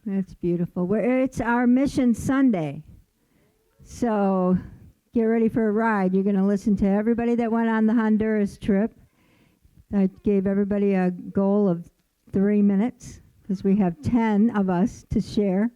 That's beautiful. It's our Mission Sunday. So get ready for a ride. You're going to listen to everybody that went on the Honduras trip. I gave everybody a goal of 3 minutes because we have 10 of us to share.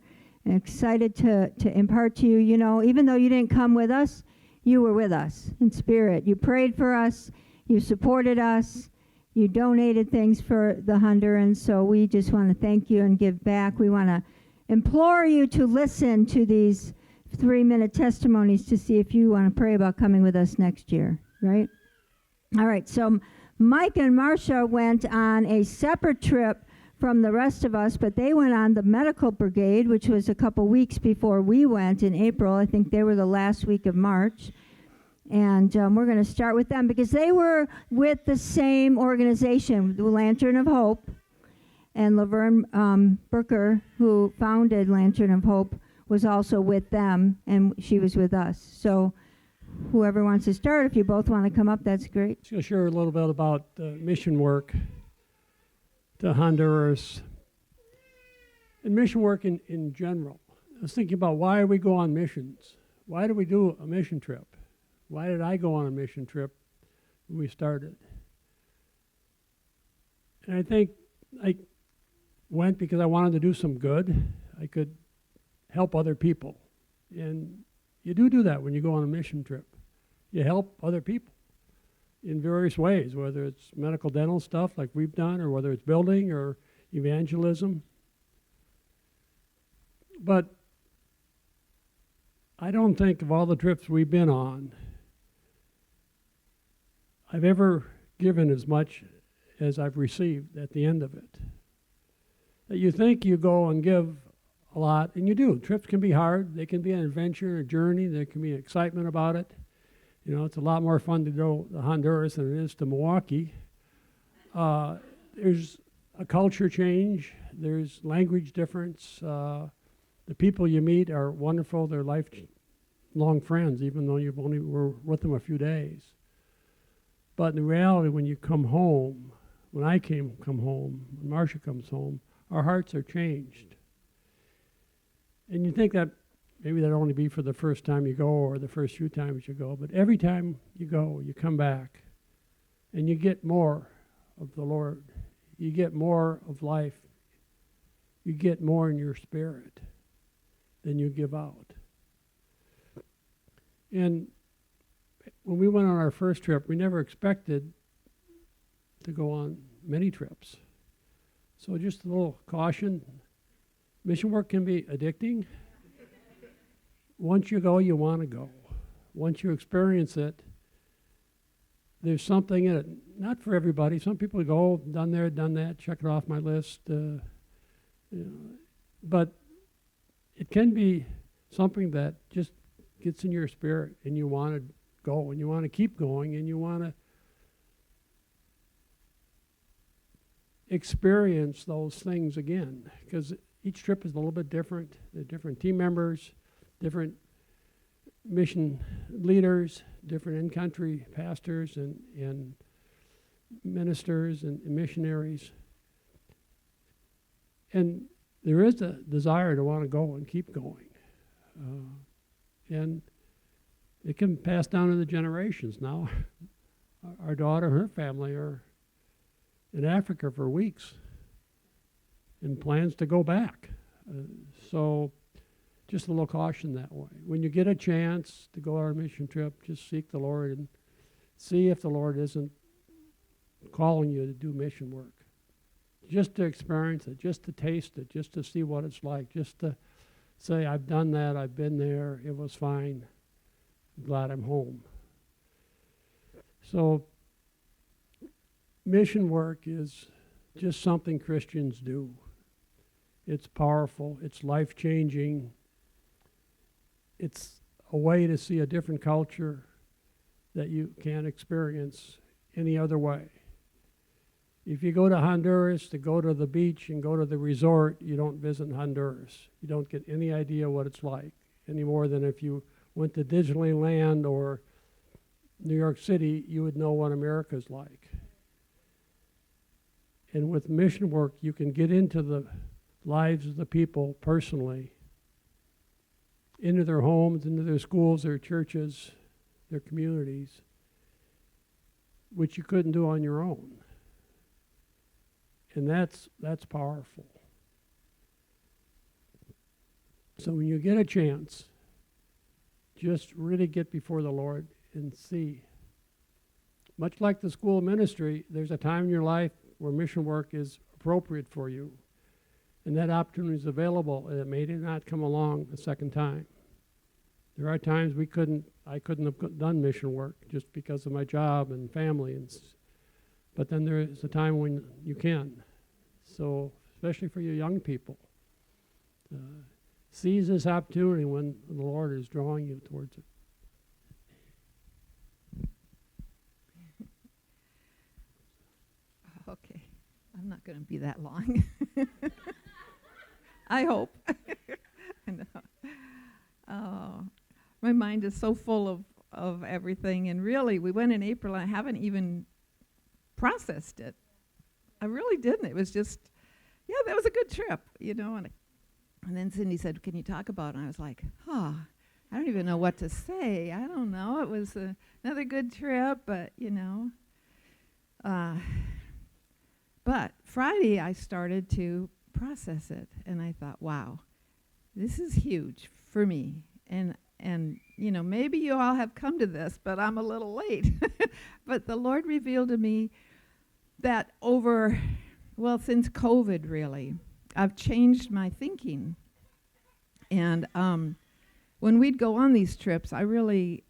And excited to impart to you, even though you didn't come with us, you were with us in spirit. You prayed for us. You supported us. You donated things for the Hondurans, so we just want to thank you and give back. We want to implore you to listen to these 3-minute testimonies to see if you want to pray about coming with us next year, right? All right, so Mike and Marcia went on a separate trip from the rest of us, but they went on the medical brigade, which was a couple weeks before we went in April. I think they were the last week of March. And we're going to start with them because they were with the same organization, the Lantern of Hope. And Laverne Burker, who founded Lantern of Hope, was also with them, and she was with us. So whoever wants to start, if you both want to come up, that's great. I'm going to share a little bit about mission work to Honduras and mission work in general. I was thinking about why we go on missions. Why do we do a mission trip? Why did I go on a mission trip when we started? And I think I went because I wanted to do some good. I could help other people. And you do that when you go on a mission trip. You help other people in various ways, whether it's medical dental stuff like we've done, or whether it's building or evangelism. But I don't think of all the trips we've been on, I've ever given as much as I've received at the end of it. That you think you go and give a lot, and you do. Trips can be hard. They can be an adventure, a journey. There can be excitement about it. It's a lot more fun to go to Honduras than it is to Milwaukee. There's a culture change. There's language difference. The people you meet are wonderful. They're lifelong friends, even though you've only were with them a few days. But in reality, when you come home, when I come home, when Marcia comes home, our hearts are changed. And you think that maybe that'll only be for the first time you go or the first few times you go, but every time you go, you come back and you get more of the Lord. You get more of life. You get more in your spirit than you give out. And when we went on our first trip, we never expected to go on many trips. So just a little caution. Mission work can be addicting. Once you go, you want to go. Once you experience it, there's something in it. Not for everybody. Some people go, done there, done that, check it off my list. But it can be something that just gets in your spirit, and you want to go, and you want to keep going, and you want to experience those things again, because each trip is a little bit different. There are different team members, different mission leaders, different in-country pastors and ministers and missionaries. And there is a desire to want to go and keep going. And it can pass down in the generations now. Our daughter and her family are in Africa for weeks and plans to go back. So just a little caution that way. When you get a chance to go on a mission trip, just seek the Lord and see if the Lord isn't calling you to do mission work. Just to experience it, just to taste it, just to see what it's like, just to say, I've done that, I've been there, it was fine, I'm glad I'm home. So mission work is just something Christians do. It's powerful, it's life-changing, it's a way to see a different culture that you can't experience any other way. If you go to Honduras to go to the beach and go to the resort, you don't visit Honduras. You don't get any idea what it's like, any more than if you went to Disneyland or New York City, you would know what America's like. And with mission work, you can get into the lives of the people personally, into their homes, into their schools, their churches, their communities, which you couldn't do on your own. And that's powerful. So when you get a chance, just really get before the Lord and see. Much like the school ministry, there's a time in your life where mission work is appropriate for you, and that opportunity is available, and it may not come along a second time. There are times I couldn't have done mission work just because of my job and family, but then there is a time when you can. So, especially for you young people, seize this opportunity when the Lord is drawing you towards it. Okay, I'm not going to be that long. I hope. Oh, my mind is so full of everything, and really, we went in April, and I haven't even processed it. I really didn't. It was just, yeah, that was a good trip, and then Cindy said, "Can you talk about it?" And I was like, I don't even know what to say. I don't know. It was another good trip, but, but Friday I started to process it, and I thought, wow, this is huge for me. And maybe you all have come to this, but I'm a little late. But the Lord revealed to me that since COVID, really, I've changed my thinking. And when we'd go on these trips, I wasn't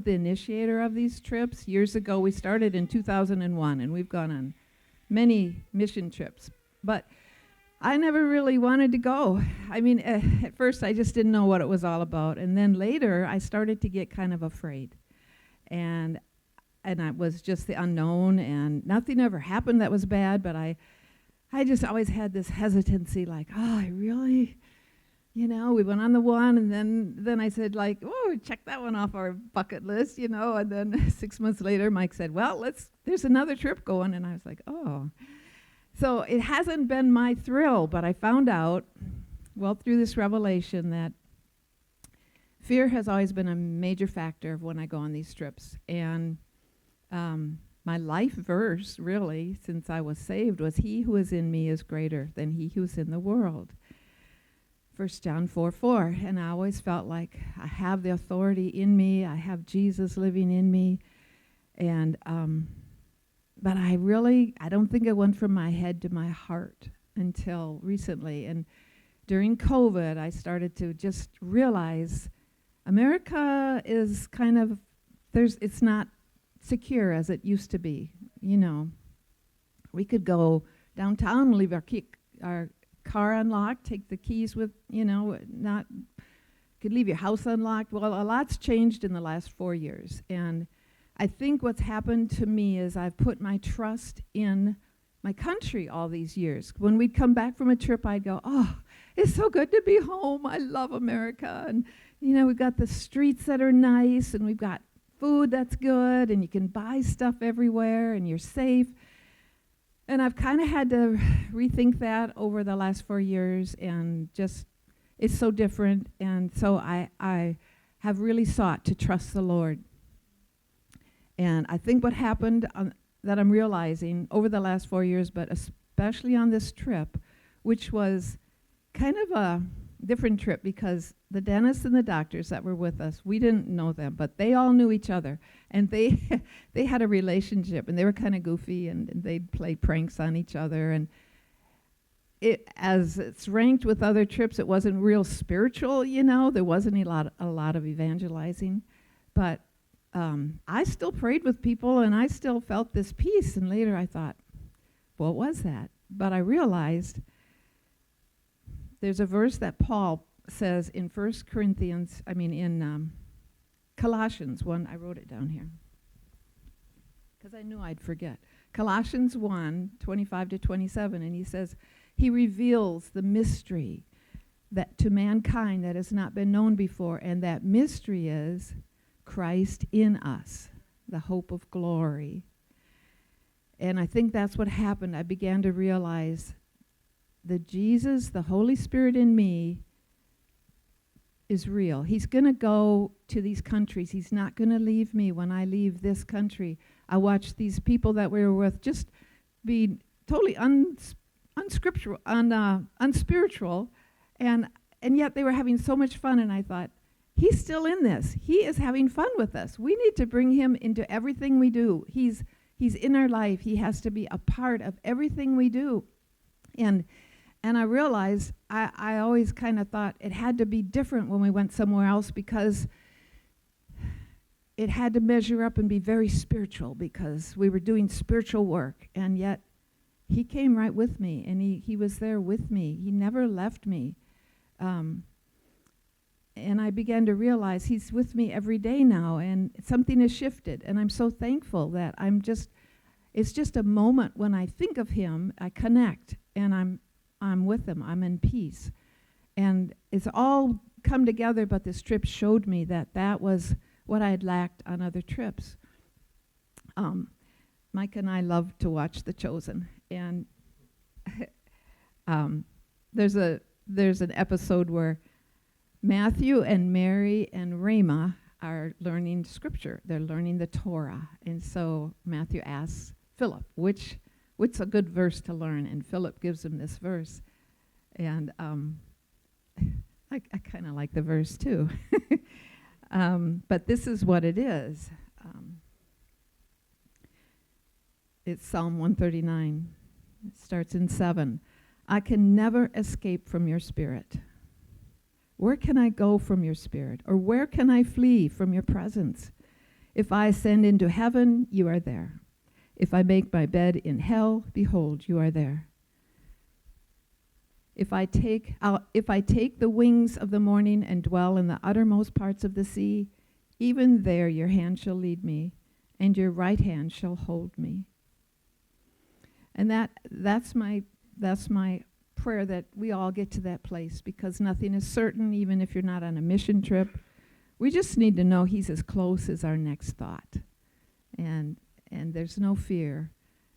the initiator of these trips. Years ago, we started in 2001, and we've gone on many mission trips. But I never really wanted to go. I mean, at first, I just didn't know what it was all about. And then later, I started to get kind of afraid. And I was just the unknown, and nothing ever happened that was bad, but I just always had this hesitancy, like, I really, we went on the one, and then I said, like, check that one off our bucket list, and then 6 months later, Mike said, well, there's another trip going, and I was like, oh. So it hasn't been my thrill, but I found out, through this revelation, that fear has always been a major factor of when I go on these trips. And my life verse, really, since I was saved, was he who is in me is greater than he who is in the world. 1 John 4:4. And I always felt like I have the authority in me. I have Jesus living in me. And but I don't think it went from my head to my heart until recently. And during COVID, I started to just realize America is kind of, it's not secure as it used to be. We could go downtown, leave our car unlocked, take the keys with, could leave your house unlocked. Well, a lot's changed in the last 4 years. And I think what's happened to me is I've put my trust in my country all these years. When we'd come back from a trip, I'd go, it's so good to be home. I love America. And, we've got the streets that are nice, and we've got food that's good, and you can buy stuff everywhere, and you're safe. And I've kind of had to rethink that over the last 4 years, and just, it's so different. And so I have really sought to trust the Lord. And I think what happened that I'm realizing over the last 4 years, but especially on this trip, which was kind of a different trip because the dentists and the doctors that were with us, we didn't know them, but they all knew each other. And they had a relationship, and they were kind of goofy, and they'd play pranks on each other. And as it's ranked with other trips, it wasn't real spiritual, There wasn't a lot of evangelizing. But I still prayed with people, and I still felt this peace. And later I thought, what was that? But I realized there's a verse that Paul says in Colossians 1. I wrote it down here because I knew I'd forget. Colossians 1:25-27, and he says, he reveals the mystery that to mankind that has not been known before, and that mystery is Christ in us, the hope of glory. And I think that's what happened. I began to realize that Jesus, the Holy Spirit in me, is real. He's going to go to these countries. He's not going to leave me when I leave this country. I watched these people that we were with just be totally unscriptural, unspiritual, and yet they were having so much fun, and I thought, he's still in this. He is having fun with us. We need to bring him into everything we do. He's in our life. He has to be a part of everything we do. And I realized I always kind of thought it had to be different when we went somewhere else, because it had to measure up and be very spiritual, because we were doing spiritual work. And yet he came right with me, and he was there with me. He never left me. And I began to realize he's with me every day now, and something has shifted. And I'm so thankful that it's just a moment when I think of him, I connect, and I'm with him. I'm in peace. And it's all come together, but this trip showed me that was what I had lacked on other trips. Mike and I love to watch The Chosen, and there's an episode where Matthew and Mary and Rama are learning scripture. They're learning the Torah. And so Matthew asks Philip, what's a good verse to learn? And Philip gives him this verse. And I kind of like the verse too. But this is what it is. It's Psalm 139. It starts in 7. I can never escape from your spirit. Where can I go from your spirit? Or where can I flee from your presence? If I ascend into heaven, you are there. If I make my bed in hell, behold, you are there. If I take the wings of the morning and dwell in the uttermost parts of the sea, even there your hand shall lead me, and your right hand shall hold me. And that's my prayer, that we all get to that place, because nothing is certain, even if you're not on a mission trip. We just need to know he's as close as our next thought. And there's no fear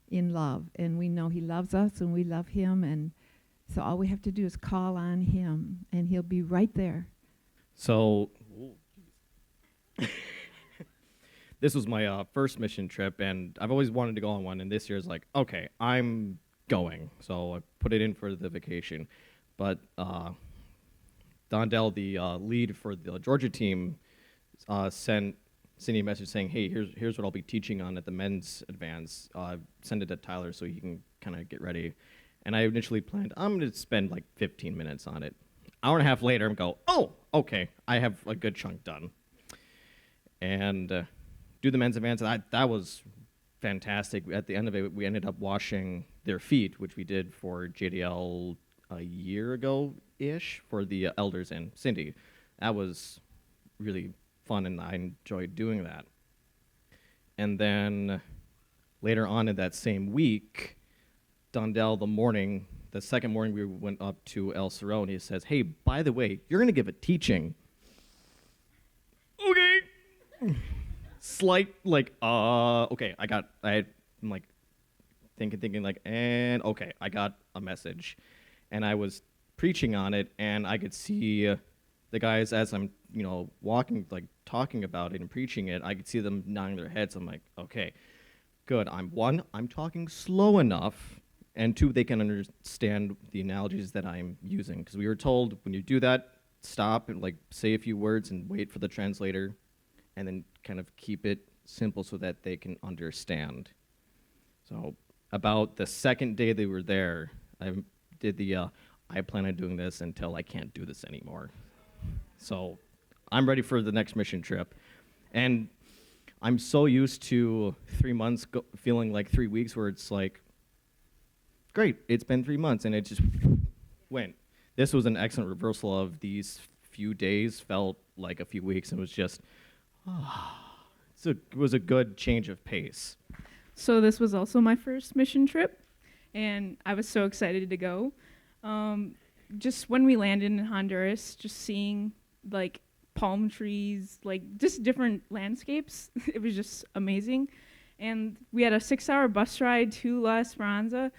in love. And we know he loves us and we love him. And so all we have to do is call on him, and he'll be right there. So this was my first mission trip, and I've always wanted to go on one, and this year's like, okay, I'm going. So I put it in for the vacation. But Dondell, the lead for the Georgia team, sent Cindy a message saying, hey, here's what I'll be teaching on at the men's advance. Send it to Tyler so he can kind of get ready. And I initially planned, I'm going to spend like 15 minutes on it. Hour and a half later, I go, oh, okay, I have a good chunk done. And do the men's advance. That was fantastic. At the end of it, we ended up washing their feet, which we did for JDL a year ago-ish for the elders and Cindy. That was really fun, and I enjoyed doing that. And then later on in that same week, Dondell, the second morning we went up to El Cerro, and he says, hey, by the way, you're going to give a teaching. Okay. Slight, okay, I'm like thinking like, and okay, I got a message. And I was preaching on it, and I could see the guys as I'm, walking, like talking about it and preaching it, I could see them nodding their heads. I'm like, okay, good. I'm talking slow enough, and 2, they can understand the analogies that I'm using. Because we were told when you do that, stop and say a few words and wait for the translator, and then kind of keep it simple so that they can understand. So about the second day they were there, I did I plan on doing this until I can't do this anymore. So I'm ready for the next mission trip. And I'm so used to 3 months feeling like 3 weeks, where it's like, great, it's been 3 months, and it just went. This was an excellent reversal of these few days felt like a few weeks, and it was just, it was a good change of pace. So this was also my first mission trip, and I was so excited to go. Just when we landed in Honduras, just seeing palm trees, just different landscapes, it was just amazing. And we had a 6-hour bus ride to La Esperanza,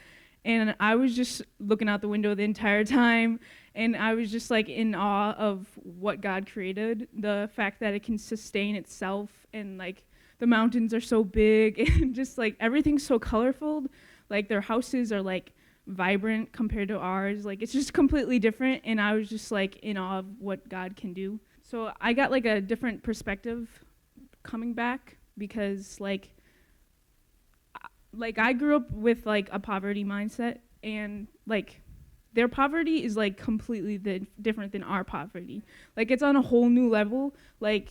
and I was just looking out the window the entire time, and I was just like in awe of what God created, the fact that it can sustain itself, and like the mountains are so big, and just like everything's so colorful. Like their houses are like vibrant compared to ours. Like it's just completely different, and I was just like in awe of what God can do. So I got like a different perspective coming back, because like I grew up with like a poverty mindset, and like their poverty is like completely different than our poverty. Like it's on a whole new level. Like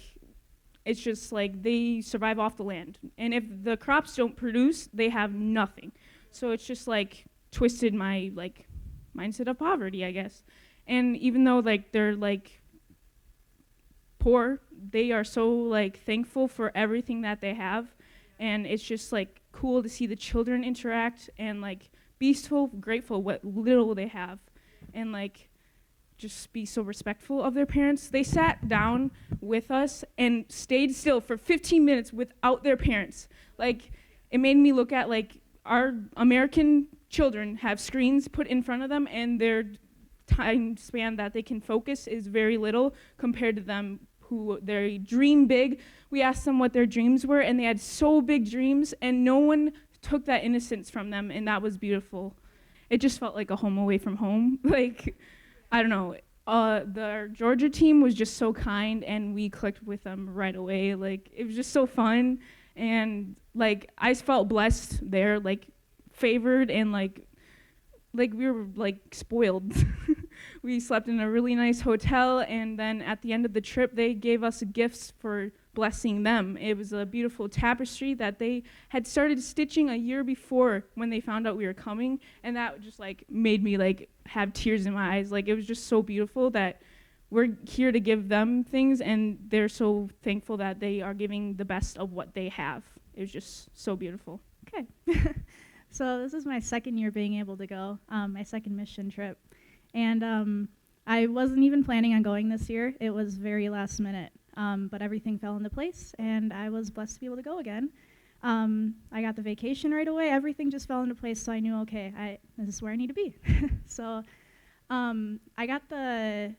it's just like they survive off the land, and if the crops don't produce, they have nothing. So it's just like twisted my like mindset of poverty, I guess. And even though like they're like poor, they are so like thankful for everything that they have, and it's just like cool to see the children interact and like be so grateful what little they have, and like just be so respectful of their parents. They sat down with us and stayed still for 15 minutes without their parents. Like it made me look at like our American children have screens put in front of them, and their time span that they can focus is very little compared to them who they dream big. We asked them what their dreams were, and they had so big dreams, and no one took that innocence from them, and that was beautiful. It just felt like a home away from home. Like, I don't know. The Georgia team was just so kind, and we clicked with them right away. Like, it was just so fun, and like I felt blessed there, like favored, and like we were like spoiled. We slept in a really nice hotel, and then at the end of the trip, they gave us gifts for blessing them. It was a beautiful tapestry that they had started stitching a year before when they found out we were coming, and that just like made me like have tears in my eyes. Like it was just so beautiful that we're here to give them things, and they're so thankful that they are giving the best of what they have. It was just so beautiful. Okay. So this is my second year being able to go, my second mission trip. And I wasn't even planning on going this year. It was very last minute. But everything fell into place, and I was blessed to be able to go again. I got the vacation right away. Everything just fell into place, so I knew, okay, this is where I need to be. So I got the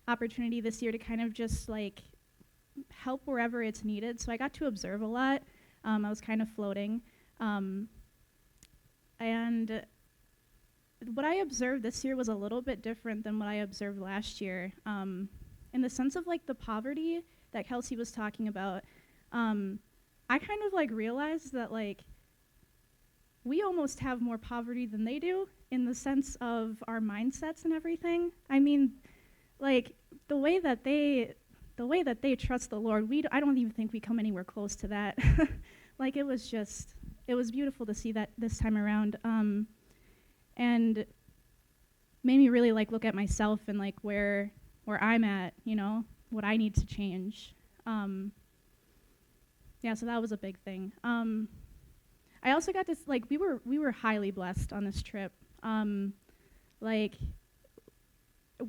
opportunity this year to kind of just like help wherever it's needed. So I got to observe a lot. I was kind of floating. And what I observed this year was a little bit different than what I observed last year. In the sense of like the poverty that Kelsey was talking about, I kind of like realized that like we almost have more poverty than they do in the sense of our mindsets and everything. I mean, like the way that they trust the Lord, I don't even think we come anywhere close to that. Like it was beautiful to see that this time around, and made me really like look at myself and like where I'm at, you know, what I need to change. Yeah, so that was a big thing. I also got this, like, we were highly blessed on this trip. Like,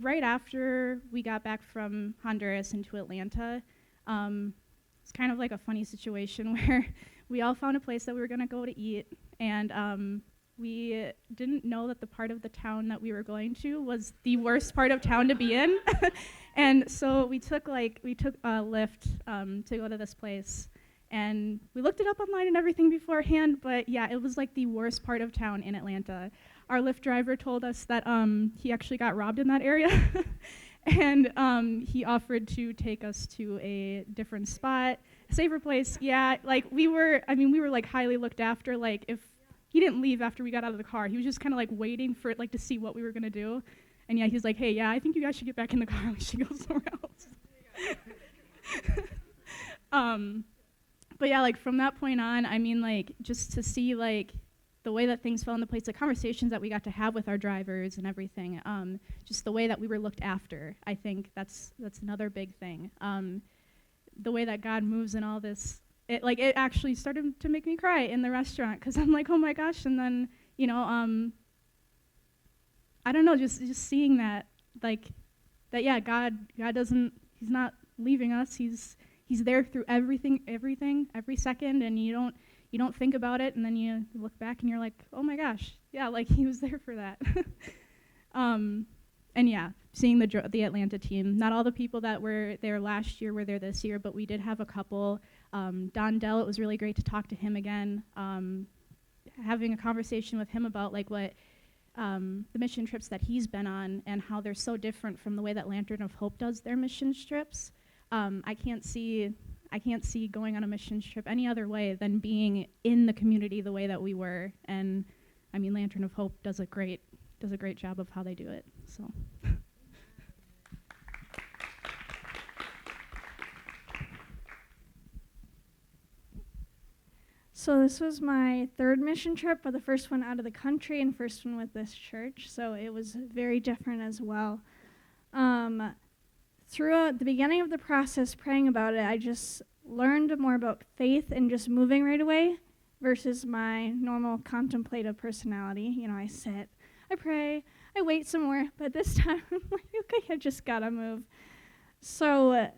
right after we got back from Honduras into Atlanta, it's kind of like a funny situation where we all found a place that we were going to go to eat, and we didn't know that the part of the town that we were going to was the worst part of town to be in. And so we took a Lyft to go to this place. And we looked it up online and everything beforehand, but yeah, it was like the worst part of town in Atlanta. Our Lyft driver told us that he actually got robbed in that area. And he offered to take us to a different spot, a safer place. Yeah, like we were like highly looked after. Like if he didn't leave after we got out of the car, he was just kind of like waiting for it, like to see what we were gonna do. And yeah, he's like, hey, yeah, I think you guys should get back in the car. We should go somewhere else. But yeah, like from that point on, I mean, like just to see like the way that things fell into place, the conversations that we got to have with our drivers and everything, just the way that we were looked after, I think that's another big thing. The way that God moves in all this, it actually started to make me cry in the restaurant because I'm like, oh my gosh, and then you know, I don't know, just seeing that, like that, yeah, God doesn't, He's not leaving us. He's there through everything, every second, and you you don't think about it, and then you look back and you're like, oh my gosh, yeah, like he was there for that. And yeah, seeing the Atlanta team. Not all the people that were there last year were there this year, but we did have a couple. Don Dell, it was really great to talk to him again. Having a conversation with him about like what the mission trips that he's been on and how they're so different from the way that Lantern of Hope does their mission trips. I can't see going on a mission trip any other way than being in the community the way that we were. And I mean, Lantern of Hope does a great job of how they do it. So. So this was my third mission trip, but the first one out of the country and first one with this church, so it was very different as well. Throughout the beginning of the process, praying about it, I just learned more about faith and just moving right away versus my normal contemplative personality. You know, I sit, I pray, I wait some more, but this time I'm like, okay, I just gotta move. So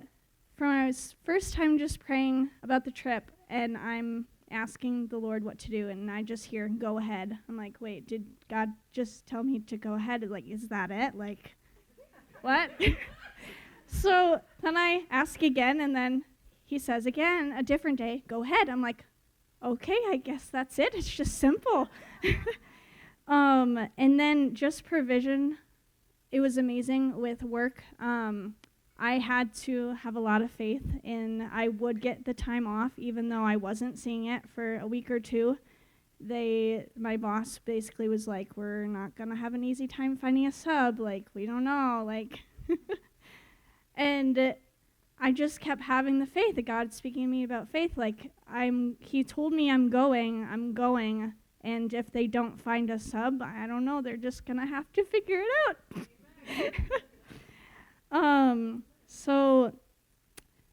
from my first time just praying about the trip, and I'm asking the Lord what to do, and I just hear, go ahead. I'm like, wait, did God just tell me to go ahead? Like, is that it? Like, what? So then I ask again, and then he says again, a different day, go ahead. I'm like, okay, I guess that's it. It's just simple. And then just provision, it was amazing with work. I had to have a lot of faith in I would get the time off, even though I wasn't seeing it for a week or two. My boss basically was like, we're not going to have an easy time finding a sub. Like, we don't know. Like, and I just kept having the faith that God's speaking to me about faith. Like, he told me I'm going. And if they don't find a sub, I don't know. They're just going to have to figure it out.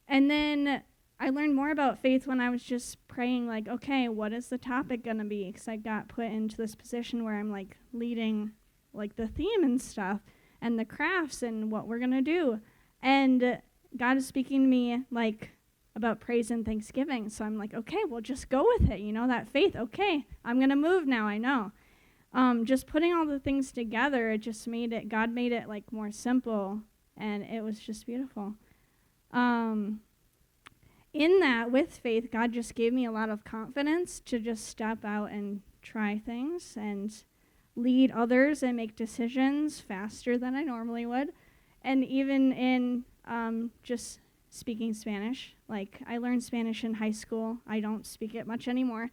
And then I learned more about faith when I was just praying, like, okay, what is the topic going to be? Because I got put into this position where I'm, like, leading, like, the theme and stuff and the crafts and what we're going to do. And God is speaking to me, like, about praise and thanksgiving. So I'm like, okay, well, just go with it, that faith. Okay, I'm going to move now, I know. Just putting all the things together, it just God made it, like, more simple. And it was just beautiful. In that, with faith, God just gave me a lot of confidence to just step out and try things and lead others and make decisions faster than I normally would. And even in just speaking Spanish, like I learned Spanish in high school. I don't speak it much anymore.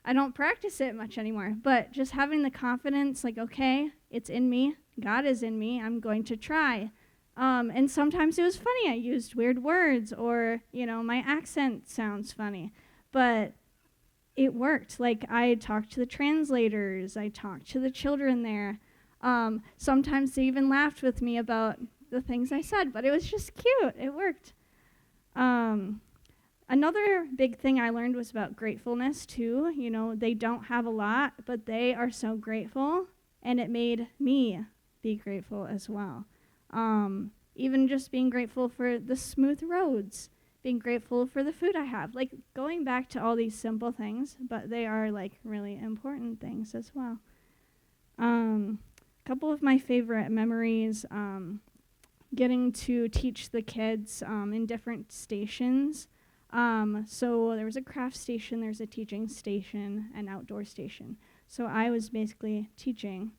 I don't practice it much anymore. But just having the confidence, like, okay, it's in me. God is in me. I'm going to try. And sometimes it was funny. I used weird words or, my accent sounds funny. But it worked. Like, I talked to the translators. I talked to the children there. Sometimes they even laughed with me about the things I said, but it was just cute. It worked. Another big thing I learned was about gratefulness, too. They don't have a lot, but they are so grateful, and it made me be grateful as well. Even just being grateful for the smooth roads, being grateful for the food I have, like going back to all these simple things, but they are like really important things as well. A couple of my favorite memories, getting to teach the kids in different stations. So there was a craft station, there's a teaching station, an outdoor station. So I was basically teaching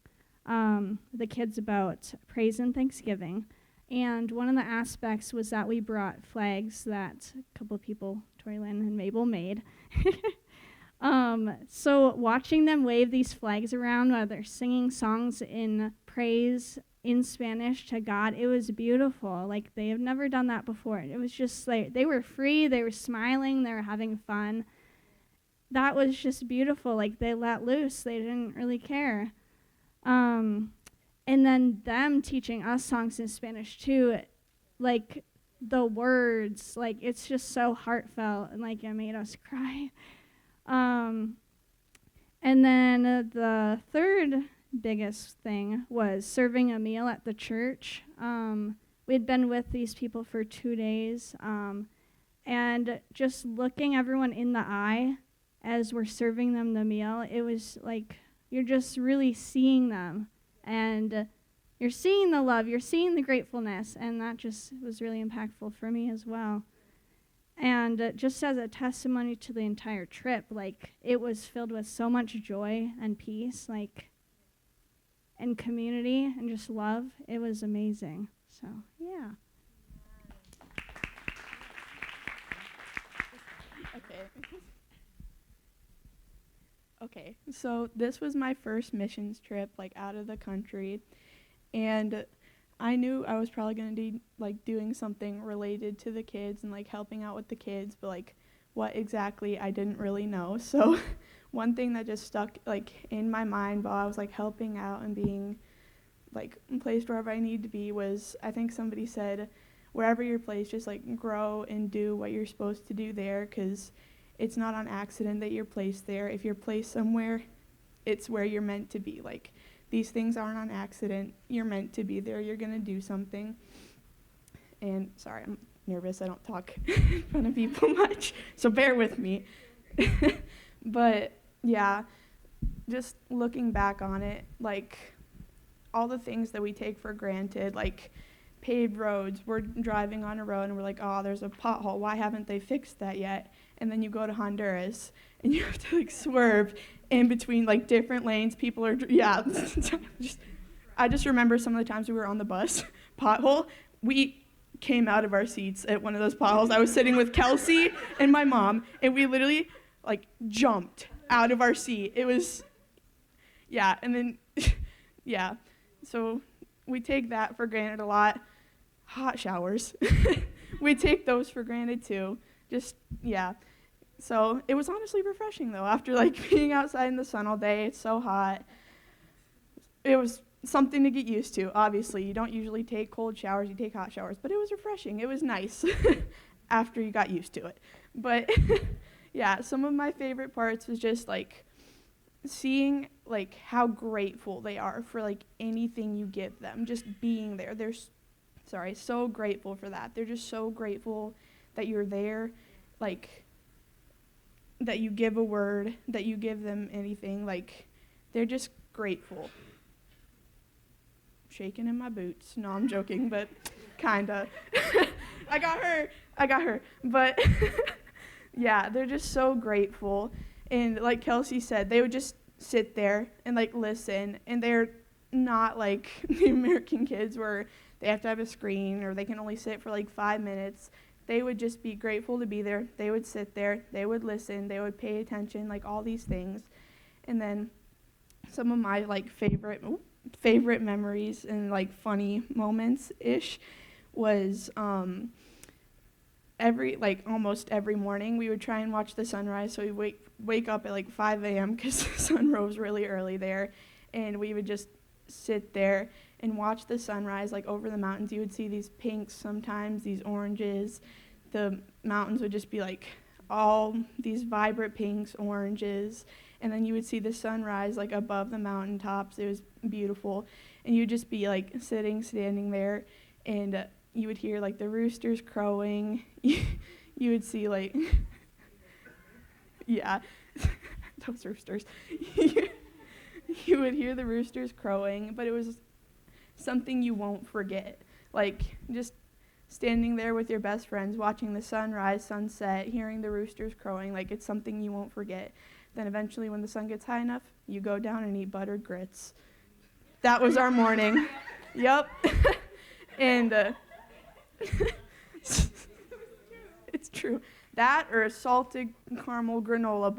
the kids about praise and thanksgiving. And one of the aspects was that we brought flags that a couple of people, Toylyn and Mabel, made. So watching them wave these flags around while they're singing songs in praise in Spanish to God, it was beautiful. Like, they have never done that before. It was just like, they were free, they were smiling, they were having fun. That was just beautiful. Like, they let loose. They didn't really care. And then them teaching us songs in Spanish too, like the words, like it's just so heartfelt and like it made us cry. And then the third biggest thing was serving a meal at the church. We'd been with these people for 2 days, and just looking everyone in the eye as we're serving them the meal, it was like you're just really seeing them, and you're seeing the love, you're seeing the gratefulness, and that just was really impactful for me as well. And just as a testimony to the entire trip, like, it was filled with so much joy and peace, like, and community and just love. It was amazing. So, yeah. Okay, so this was my first missions trip, like, out of the country, and I knew I was probably going to be, like, doing something related to the kids and, like, helping out with the kids, but, like, what exactly, I didn't really know. So one thing that just stuck, like, in my mind while I was, like, helping out and being, like, placed wherever I need to be was, I think somebody said, wherever you're placed, just, like, grow and do what you're supposed to do there, because it's not on accident that you're placed there. If you're placed somewhere, it's where you're meant to be. Like, these things aren't on accident. You're meant to be there. You're going to do something. And sorry, I'm nervous. I don't talk in front of people much, so bear with me. But yeah, just looking back on it, like, all the things that we take for granted, like paved roads. We're driving on a road and we're like, oh, there's a pothole. Why haven't they fixed that yet? And then you go to Honduras and you have to, like, swerve in between, like, different lanes. People are, yeah. I just remember some of the times we were on the bus, pothole. We came out of our seats at one of those potholes. I was sitting with Kelsey and my mom, and we literally, like, jumped out of our seat. It was, yeah, and then, yeah. So we take that for granted a lot. Hot showers. We take those for granted, too. Just, yeah. So it was honestly refreshing, though, after, like, being outside in the sun all day. It's so hot. It was something to get used to, obviously. You don't usually take cold showers. You take hot showers. But it was refreshing. It was nice after you got used to it. But, yeah, some of my favorite parts was just, like, seeing, like, how grateful they are for, like, anything you give them. Just being there. They're, so grateful for that. They're just so grateful that you're there, like, that you give a word, that you give them anything, like, they're just grateful. Shaking in my boots. No, I'm joking, but kinda. I got her. But yeah, they're just so grateful. And like Kelsey said, they would just sit there and, like, listen, and they're not like the American kids where they have to have a screen or they can only sit for, like, 5 minutes. They would just be grateful to be there. They would sit there. They would listen. They would pay attention, like, all these things. And then some of my, like, favorite memories and, like, funny moments-ish was almost every morning we would try and watch the sunrise. So we wake up at, like, 5 a.m. because the sun rose really early there. And we would just sit there and watch the sunrise, like, over the mountains. You would see these pinks sometimes, these oranges. The mountains would just be, like, all these vibrant pinks, oranges, and then you would see the sunrise, like, above the mountaintops. It was beautiful, and you'd just be, like, standing there, and you would hear, like, the roosters crowing. You would see, like, yeah, those roosters. You would hear the roosters crowing, but it was something you won't forget. Like, just standing there with your best friends, watching the sunrise, sunset, hearing the roosters crowing, like, it's something you won't forget. Then eventually, when the sun gets high enough, you go down and eat buttered grits. That was our morning. Yep. And it's true. That or a salted caramel granola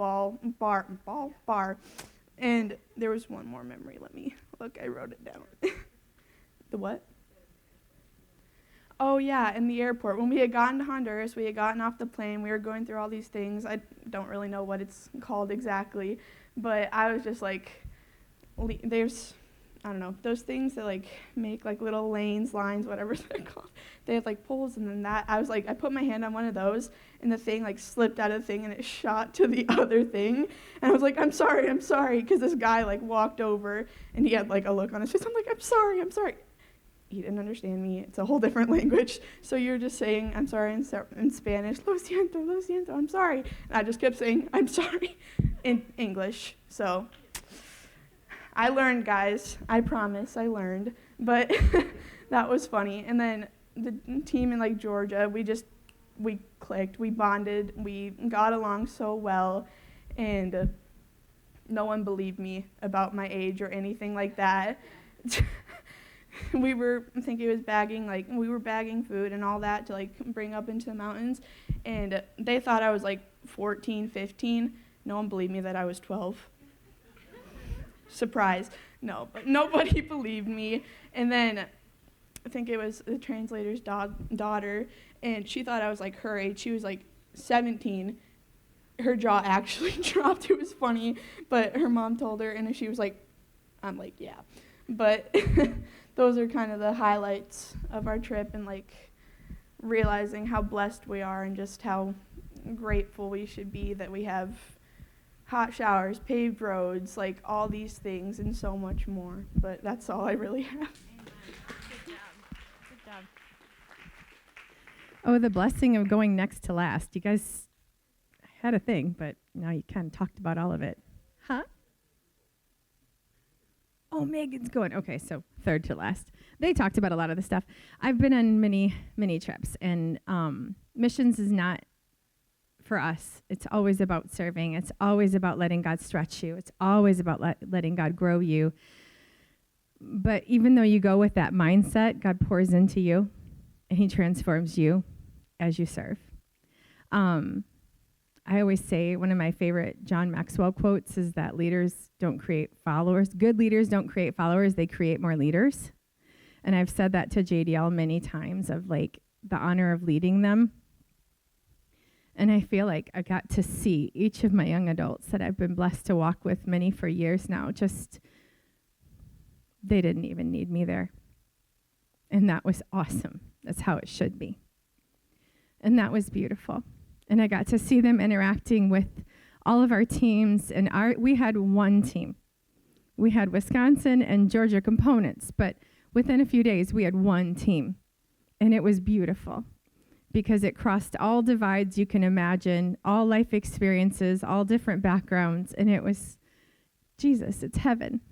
bar. And there was one more memory. Let me look. I wrote it down. The what? Oh, yeah, in the airport. When we had gotten to Honduras, we had gotten off the plane. We were going through all these things. I don't really know what it's called exactly. But I was just like, there's, I don't know, those things that, like, make, like, little lanes, lines, whatever they're called. They have, like, poles, and then I was like, I put my hand on one of those, and the thing, like, slipped out of the thing, and it shot to the other thing. And I was like, I'm sorry, because this guy, like, walked over, and he had, like, a look on his face. I'm like, I'm sorry. he didn't understand me. It's a whole different language. So you're just saying, I'm sorry in Spanish, lo siento, I'm sorry. And I just kept saying, I'm sorry in English. So I learned, guys. I promise I learned. But that was funny. And then the team in like Georgia, we clicked, we bonded, we got along so well. And no one believed me about my age or anything like that. We were bagging food and all that to like bring up into the mountains, and they thought I was like 14, 15. No one believed me that I was 12. Surprise. No, but nobody believed me. And then I think it was the translator's daughter, and she thought I was like her age. She was like 17. Her jaw actually dropped. It was funny, but her mom told her, and she was like, I'm like, yeah. But those are kind of the highlights of our trip, and like realizing how blessed we are and just how grateful we should be that we have hot showers, paved roads, like all these things and so much more. But that's all I really have. Good job. Oh, the blessing of going next to last. You guys had a thing, but now you kind of talked about all of it. Huh? Oh, Megan's going. Okay, so third to last. They talked about a lot of the stuff. I've been on many trips, and missions is not for us. It's always about serving. It's always about letting God stretch you. It's always about letting God grow you. But even though you go with that mindset, God pours into you, and he transforms you as you serve. I always say one of my favorite John Maxwell quotes is that leaders don't create followers. Good leaders don't create followers. They create more leaders. And I've said that to JDL many times of like the honor of leading them. And I feel like I got to see each of my young adults that I've been blessed to walk with, many for years now, just they didn't even need me there. And that was awesome. That's how it should be. And that was beautiful. And I got to see them interacting with all of our teams. And we had one team. We had Wisconsin and Georgia components, but within a few days, we had one team. And it was beautiful because it crossed all divides you can imagine, all life experiences, all different backgrounds. And it was, Jesus, it's heaven.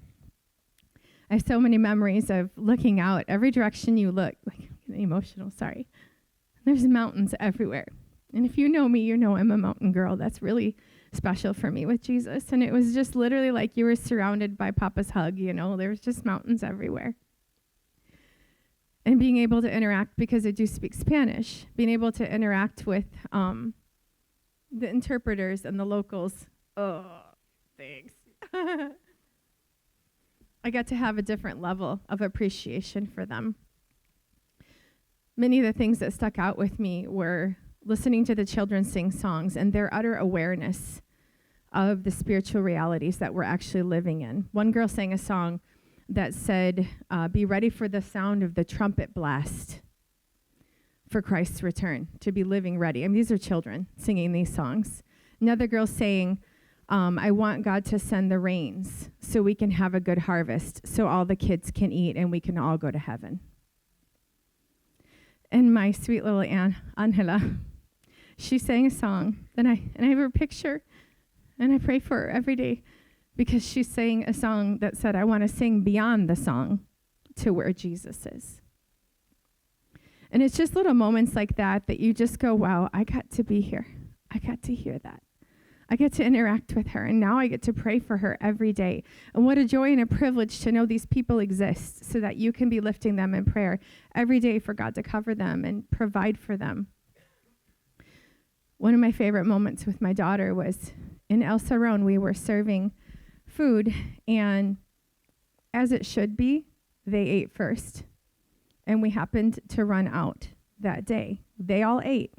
I have so many memories of looking out. Every direction you look, like, I'm getting emotional, sorry. There's mountains everywhere. And if you know me, you know I'm a mountain girl. That's really special for me with Jesus. And it was just literally like you were surrounded by Papa's hug, you know. There was just mountains everywhere. And being able to interact, because I do speak Spanish, being able to interact with the interpreters and the locals. Oh, thanks. I got to have a different level of appreciation for them. Many of the things that stuck out with me were listening to the children sing songs and their utter awareness of the spiritual realities that we're actually living in. One girl sang a song that said, be ready for the sound of the trumpet blast for Christ's return, to be living ready. I mean, these are children singing these songs. Another girl saying, I want God to send the rains so we can have a good harvest, so all the kids can eat and we can all go to heaven. And my sweet little Aunt Angela, she sang a song, and I have her picture, and I pray for her every day because she sang a song that said, I want to sing beyond the song to where Jesus is. And it's just little moments like that that you just go, wow, I got to be here. I got to hear that. I get to interact with her, and now I get to pray for her every day. And what a joy and a privilege to know these people exist so that you can be lifting them in prayer every day for God to cover them and provide for them. One of my favorite moments with my daughter was in El Cerrón. We were serving food, and as it should be, they ate first. And we happened to run out that day. They all ate.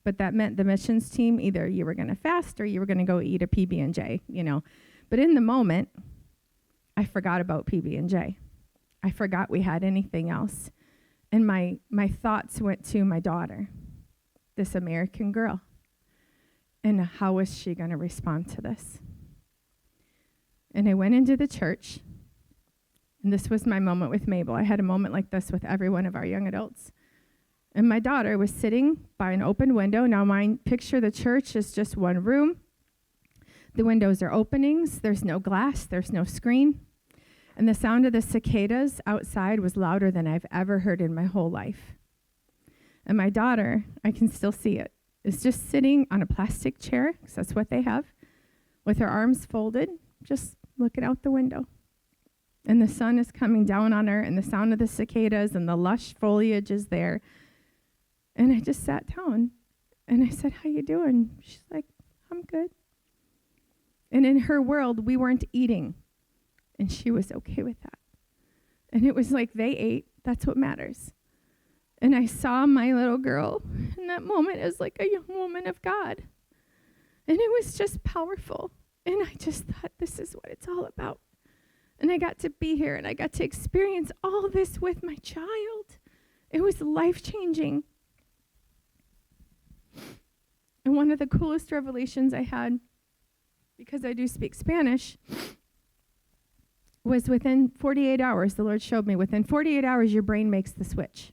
But that meant the missions team, either you were going to fast or you were going to go eat a PB&J, you know. But in the moment, I forgot about PB&J. I forgot we had anything else. And my thoughts went to my daughter, this American girl. And how was she going to respond to this? And I went into the church, And this was my moment with Mabel. I had a moment like this with every one of our young adults. And my daughter was sitting by an open window. Now, picture the church is just one room. The windows are openings. There's no glass. There's no screen. And the sound of the cicadas outside was louder than I've ever heard in my whole life. And my daughter, I can still see it, is just sitting on a plastic chair, because that's what they have, with her arms folded, just looking out the window. And the sun is coming down on her, and the sound of the cicadas and the lush foliage is there. And I just sat down, and I said, "How you doing?" She's like, "I'm good." And in her world, we weren't eating, and she was okay with that. And it was like they ate. That's what matters. And I saw my little girl in that moment as like a young woman of God. And it was just powerful. And I just thought, this is what it's all about. And I got to be here, and I got to experience all this with my child. It was life-changing. And one of the coolest revelations I had, because I do speak Spanish, was within 48 hours, the Lord showed me, within 48 hours, your brain makes the switch.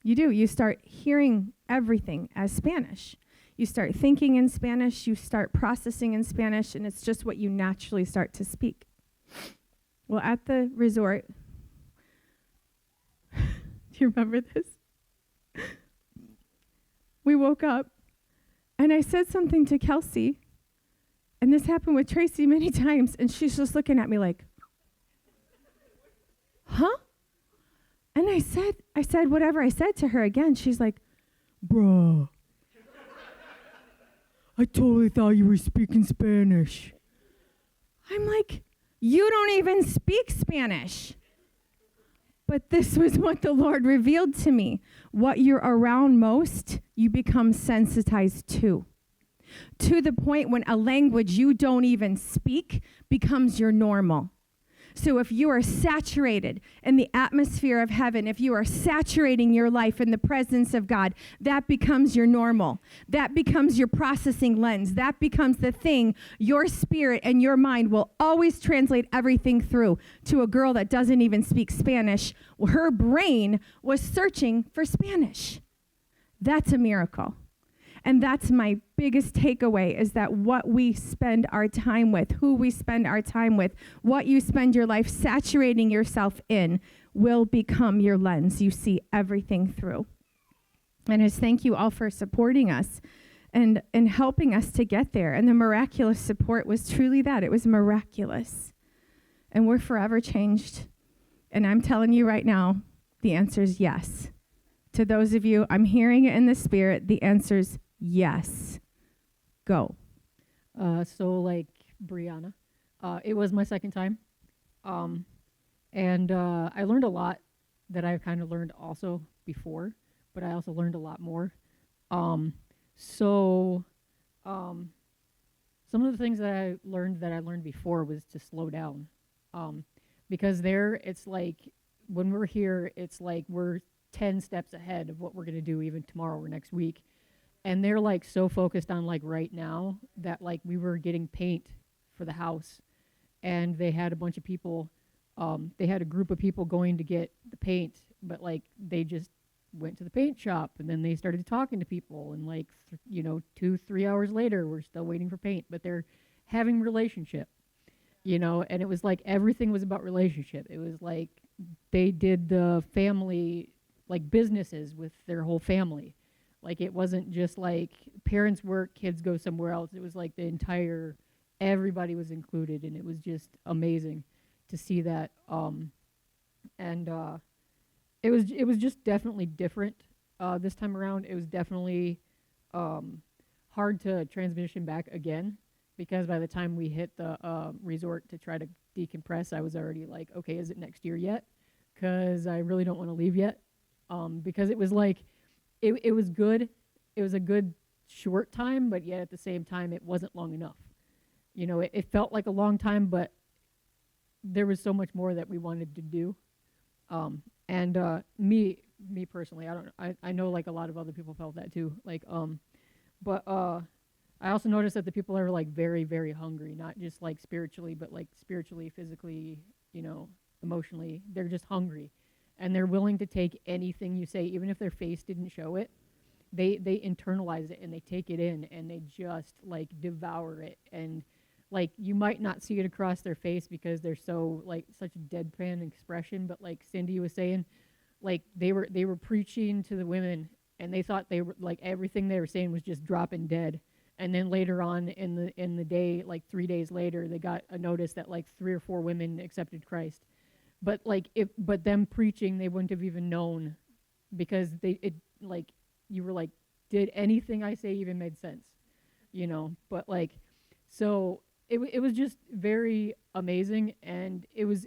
You do. You start hearing everything as Spanish. You start thinking in Spanish, you start processing in Spanish, and it's just what you naturally start to speak. Well, at the resort, do you remember this? We woke up, and I said something to Kelsey, and this happened with Tracy many times, and she's just looking at me like, huh? And I said whatever I said to her again. She's like, "Bruh, I totally thought you were speaking Spanish." I'm like, "You don't even speak Spanish." But this was what the Lord revealed to me. What you're around most, you become sensitized to the point when a language you don't even speak becomes your normal. So if you are saturated in the atmosphere of heaven, if you are saturating your life in the presence of God, that becomes your normal. That becomes your processing lens. That becomes the thing your spirit and your mind will always translate everything through. To a girl that doesn't even speak Spanish, her brain was searching for Spanish. That's a miracle. And that's my biggest takeaway, is that what we spend our time with, who we spend our time with, what you spend your life saturating yourself in will become your lens. You see everything through. And as thank you all for supporting us and helping us to get there. And the miraculous support was truly that. It was miraculous. And we're forever changed. And I'm telling you right now, the answer is yes. To those of you, I'm hearing it in the spirit, the answer's yes. Go. So like Brianna, it was my second time. And I learned a lot that I've kind of learned also before, but I also learned a lot more. Some of the things that I learned before was to slow down. Because there, it's like, when we're here, it's like we're 10 steps ahead of what we're going to do even tomorrow or next week. And they're like so focused on like right now that like we were getting paint for the house, and they had a bunch of people, they had a group of people going to get the paint, but like they just went to the paint shop, and then they started talking to people, and like 2-3 hours later we're still waiting for paint, but they're having relationship, and it was like everything was about relationship. It was like they did the family like businesses with their whole family. Like it wasn't just like parents work, kids go somewhere else. It was like everybody was included, and it was just amazing to see that. It was just definitely different this time around. It was definitely hard to transition back again, because by the time we hit the resort to try to decompress, I was already like, okay, is it next year yet? Because I really don't want to leave yet. Because it was like, it was good. It was a good short time, but yet at the same time, it wasn't long enough. It felt like a long time, but there was so much more that we wanted to do. Me personally, I know like a lot of other people felt that too. But I also noticed that the people are like very, very hungry, not just like spiritually, but like spiritually, physically, emotionally. They're just hungry, and they're willing to take anything you say, even if their face didn't show it. They internalize it and they take it in and they just like devour it. And like you might not see it across their face because they're so like such a deadpan expression, but like Cindy was saying, like they were preaching to the women and they thought they were like everything they were saying was just dropping dead. And then later on in the day, like 3 days later, they got a notice that like 3 or 4 women accepted Christ. But like but them preaching, they wouldn't have even known because you were like, did anything I say even made sense, you know? But like, so it was just very amazing, and it was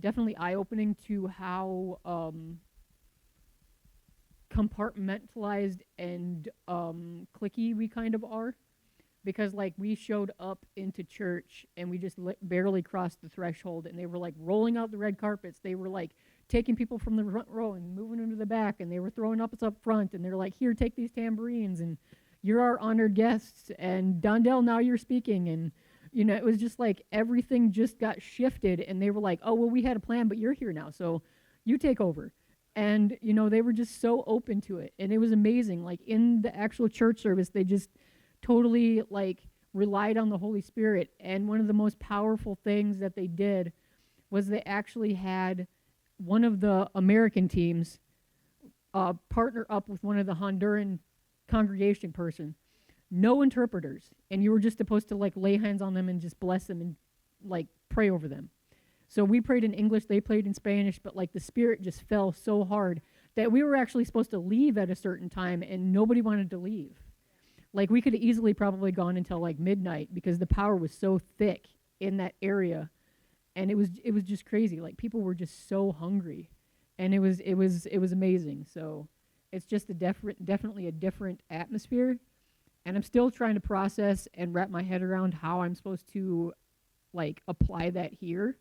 definitely eye-opening to how compartmentalized and cliquey we kind of are, because like we showed up into church and we just barely crossed the threshold, and they were like rolling out the red carpets. They were like taking people from the front row and moving them to the back, and they were throwing us up front, and they're like, here, take these tambourines, and you're our honored guests, and Dondell, now you're speaking. And you know, it was just like everything just got shifted, and they were like, oh, well, we had a plan, but you're here now, so you take over. And you know, they were just so open to it, and it was amazing. Like in the actual church service, they just totally like relied on the Holy Spirit. And one of the most powerful things that they did was they actually had one of the American teams partner up with one of the Honduran congregation person, no interpreters, and you were just supposed to like lay hands on them and just bless them and like pray over them. So we prayed in English, they prayed in Spanish, but like the Spirit just fell so hard that we were actually supposed to leave at a certain time and nobody wanted to leave. Like we could have easily probably gone until like midnight because the power was so thick in that area. And it was just crazy. Like people were just so hungry, and it was amazing. So it's just definitely a different atmosphere, and I'm still trying to process and wrap my head around how I'm supposed to like apply that here,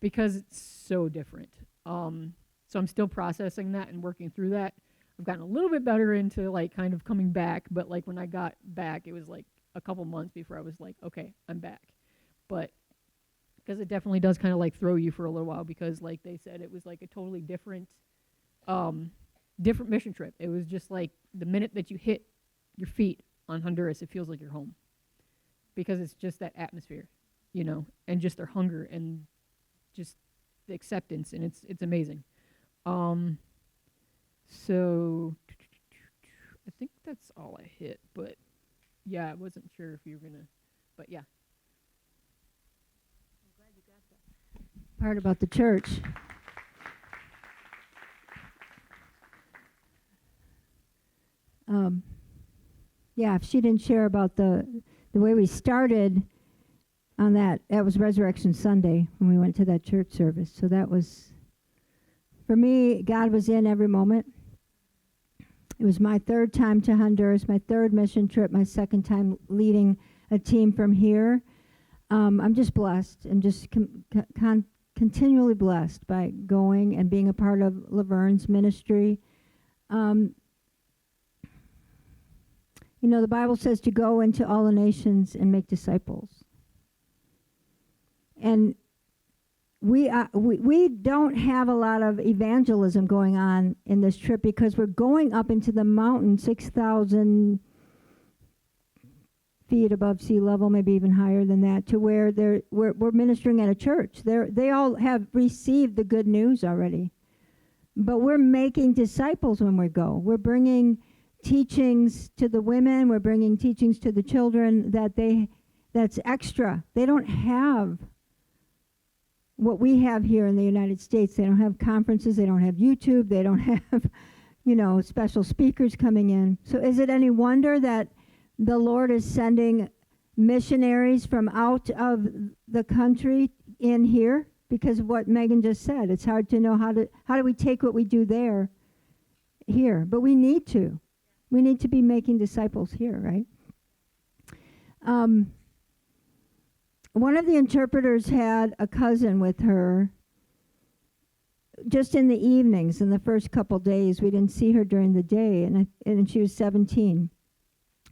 because it's so different. So I'm still processing that and working through that. I've gotten a little bit better into like kind of coming back, but like when I got back, it was like a couple months before I was like, okay, I'm back. But because it definitely does kind of like throw you for a little while, because like they said, it was like a totally different mission trip. It was just like the minute that you hit your feet on Honduras, it feels like you're home, because it's just that atmosphere, you know, and just their hunger and just the acceptance, and it's amazing. So I think that's all I hit, but yeah, I wasn't sure if you were gonna, but yeah. Part about the church. Yeah, if she didn't share about the way we started on that was Resurrection Sunday when we went to that church service. So that was, for me, God was in every moment. It was my 3rd time to Honduras, my 3rd mission trip, my 2nd time leading a team from here. I'm just blessed and just continually blessed by going and being a part of Laverne's ministry. You know, the Bible says to go into all the nations and make disciples. And we don't have a lot of evangelism going on in this trip, because we're going up into the mountain 6,000 feet above sea level, maybe even higher than that, to where we're ministering at a church. They all have received the good news already. But we're making disciples when we go. We're bringing teachings to the women. We're bringing teachings to the children that's extra. They don't have what we have here in the United States. They don't have conferences. They don't have YouTube. They don't have, you know, special speakers coming in. So is it any wonder that the Lord is sending missionaries from out of the country in here? Because of what Megan just said, it's hard to know how do we take what we do there here. But we need to. We need to be making disciples here, right? One of the interpreters had a cousin with her just in the evenings. In the first couple days, we didn't see her during the day, and she was 17.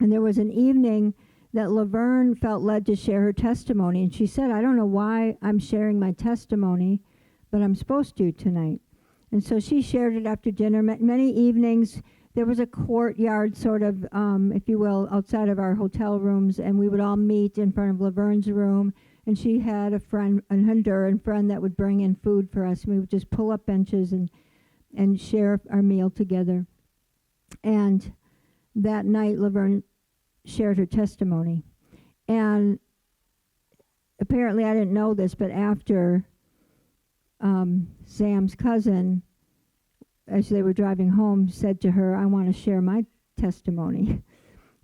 And there was an evening that Laverne felt led to share her testimony. And she said, I don't know why I'm sharing my testimony, but I'm supposed to tonight. And so she shared it after dinner. Many evenings, there was a courtyard sort of, if you will, outside of our hotel rooms, and we would all meet in front of Laverne's room. And she had a friend, a Honduran friend, that would bring in food for us. And we would just pull up benches and share our meal together. And that night, Laverne shared her testimony. And apparently, I didn't know this, but after Sam's cousin, as they were driving home, said to her, I want to share my testimony.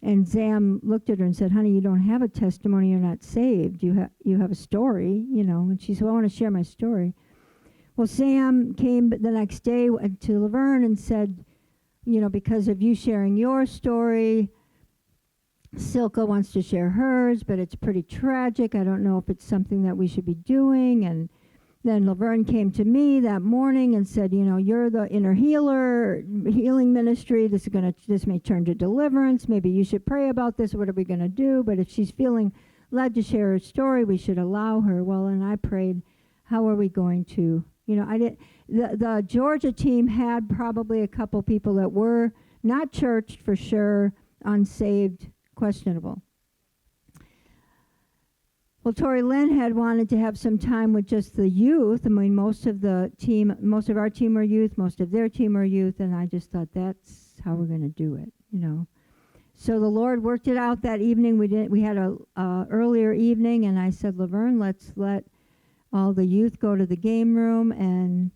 And Sam looked at her and said, honey, you don't have a testimony. You're not saved. You have a story, you know. And she said, well, I want to share my story. Well, Sam came the next day to Laverne and said, you know, because of you sharing your story, Silka wants to share hers, but it's pretty tragic. I don't know if it's something that we should be doing. And then Laverne came to me that morning and said, you know, you're the inner healer, healing ministry. This may turn to deliverance. Maybe you should pray about this. What are we going to do? But if she's feeling led to share her story, we should allow her. Well, and I prayed, how are we going to? You know, the Georgia team had probably a couple people that were not churched for sure, unsaved, questionable. Well, Tori Lynn had wanted to have some time with just the youth. I mean, most of our team are youth, most of their team are youth, and I just thought that's how we're going to do it, you know. So the Lord worked it out that evening. We had a earlier evening, and I said, Laverne, let's let all the youth go to the game room and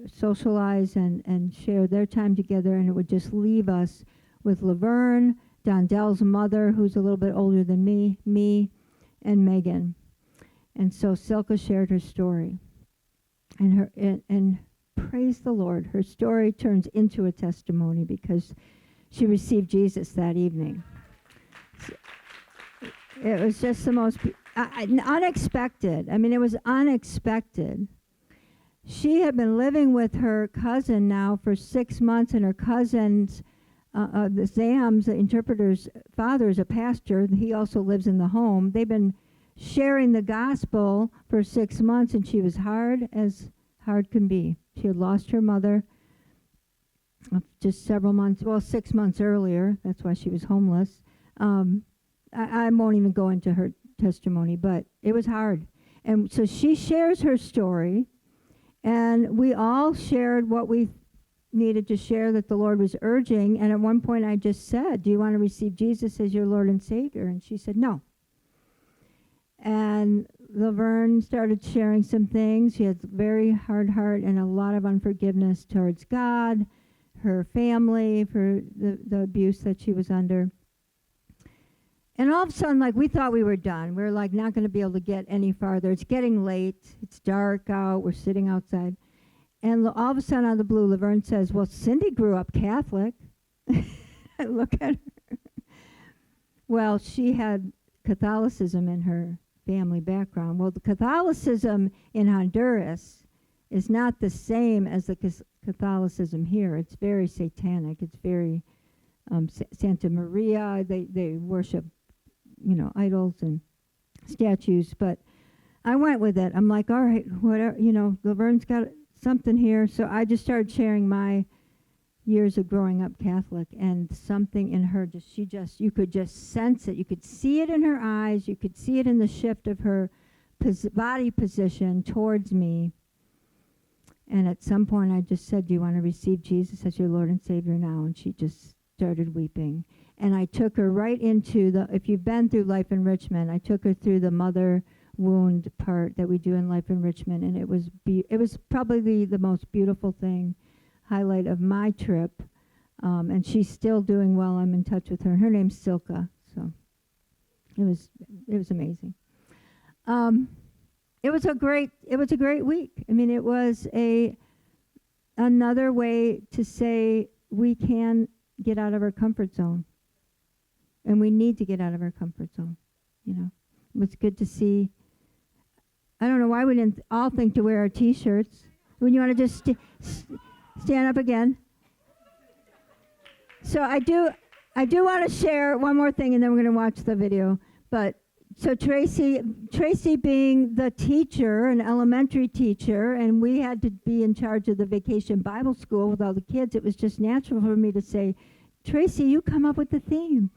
socialize and share their time together, and it would just leave us with Laverne, Dondel's mother, who's a little bit older than me, and Megan. And so Silka shared her story. And praise the Lord, her story turns into a testimony because she received Jesus that evening. It was just the most unexpected. I mean, it was unexpected. She had been living with her cousin now for 6 months, and her cousin's the Zam's, the interpreter's father, is a pastor. He also lives in the home. They've been sharing the gospel for 6 months, and she was hard as hard can be. She had lost her mother just 6 months earlier. That's why she was homeless. I won't even go into her testimony, but it was hard. And so she shares her story, and we all shared what we needed to share that the Lord was urging. And at one point I just said, do you want to receive Jesus as your Lord and Savior? And she said, no. And Laverne started sharing some things. She had a very hard heart and a lot of unforgiveness towards God, her family, for the abuse that she was under. And all of a sudden, like, we thought we were done. We were like not going to be able to get any farther. It's getting late. It's dark out. We're sitting outside. And all of a sudden, out of the blue, Laverne says, well, Cindy grew up Catholic. I look at her. Well, she had Catholicism in her family background. Well, the Catholicism in Honduras is not the same as the Catholicism here. It's very satanic. It's very Santa Maria. They worship, idols and statues. But I went with it. I'm like, all right, whatever. Laverne's got something here. So I just started sharing my years of growing up Catholic, and something in her, you could just sense it. You could see it in her eyes. You could see it in the shift of her body position towards me. And at some point I just said, do you want to receive Jesus as your Lord and Savior now? And she just started weeping. And I took her right into if you've been through Life Enrichment, I took her through the mother wound part that we do in Life Enrichment, and it was probably the most beautiful highlight of my trip. And she's still doing well. I'm in touch with her. Her name's Silka. So it was amazing. It was a great week. I mean, it was another way to say we can get out of our comfort zone. And we need to get out of our comfort zone. It was good to see. I don't know why we didn't all think to wear our T-shirts. When you want to just stand up again. So I do I do want to share one more thing, and then we're going to watch the video. But so Tracy being the teacher, an elementary teacher, and we had to be in charge of the vacation Bible school with all the kids, it was just natural for me to say, Tracy, you come up with the theme.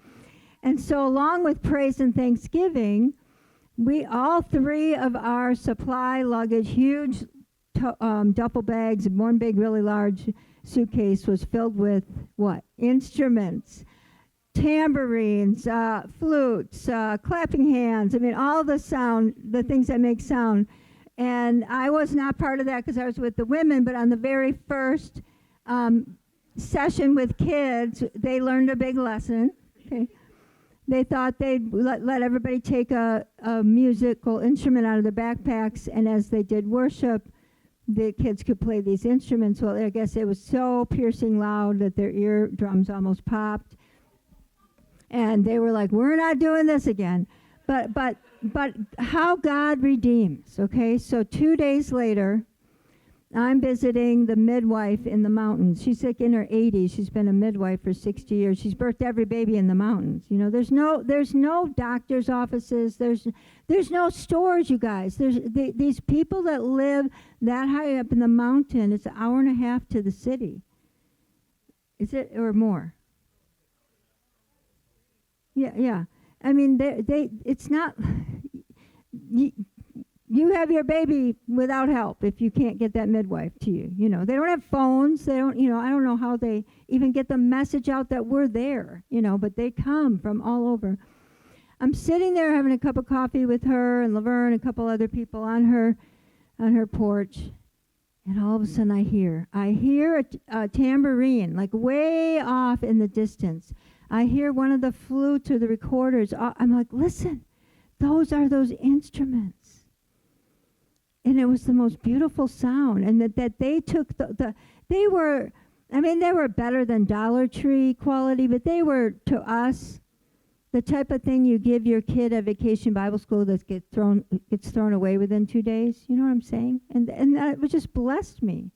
And so along with praise and thanksgiving, we all three of our supply luggage, huge duffel bags, and one big, really large suitcase was filled with what? Instruments, tambourines, flutes, clapping hands. I mean, all the sound, the things that make sound. And I was not part of that because I was with the women, but on the very first session with kids, they learned a big lesson. Okay. They thought they'd let everybody take a musical instrument out of their backpacks, and as they did worship, the kids could play these instruments. Well, I guess it was so piercing loud that their eardrums almost popped. And they were like, we're not doing this again. But how God redeems, okay? So 2 days later, I'm visiting the midwife in the mountains. She's like in her 80s. She's been a midwife for 60 years. She's birthed every baby in the mountains. You know, there's no doctor's offices. There's no stores, you guys. These people that live that high up in the mountain, it's an hour and a half to the city. Is it, or more? Yeah. I mean, it's not, you have your baby without help if you can't get that midwife to you. You know, they don't have phones. They don't, I don't know how they even get the message out that we're there, but they come from all over. I'm sitting there having a cup of coffee with her and Laverne and a couple other people on her porch. And all of a sudden I hear a tambourine, like way off in the distance. I hear one of the flutes or the recorders. I'm like, listen, those are those instruments. And it was the most beautiful sound. And that they took they were better than Dollar Tree quality, but they were, to us, the type of thing you give your kid at vacation Bible school that gets thrown away within 2 days. You know what I'm saying? And that just blessed me.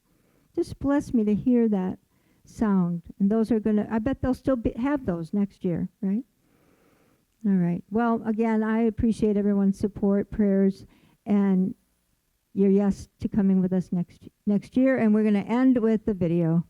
Just blessed me to hear that sound. And those are I bet they'll still have those next year, right? All right. Well, again, I appreciate everyone's support, prayers, and your yes to coming with us next year. And we're going to end with the video.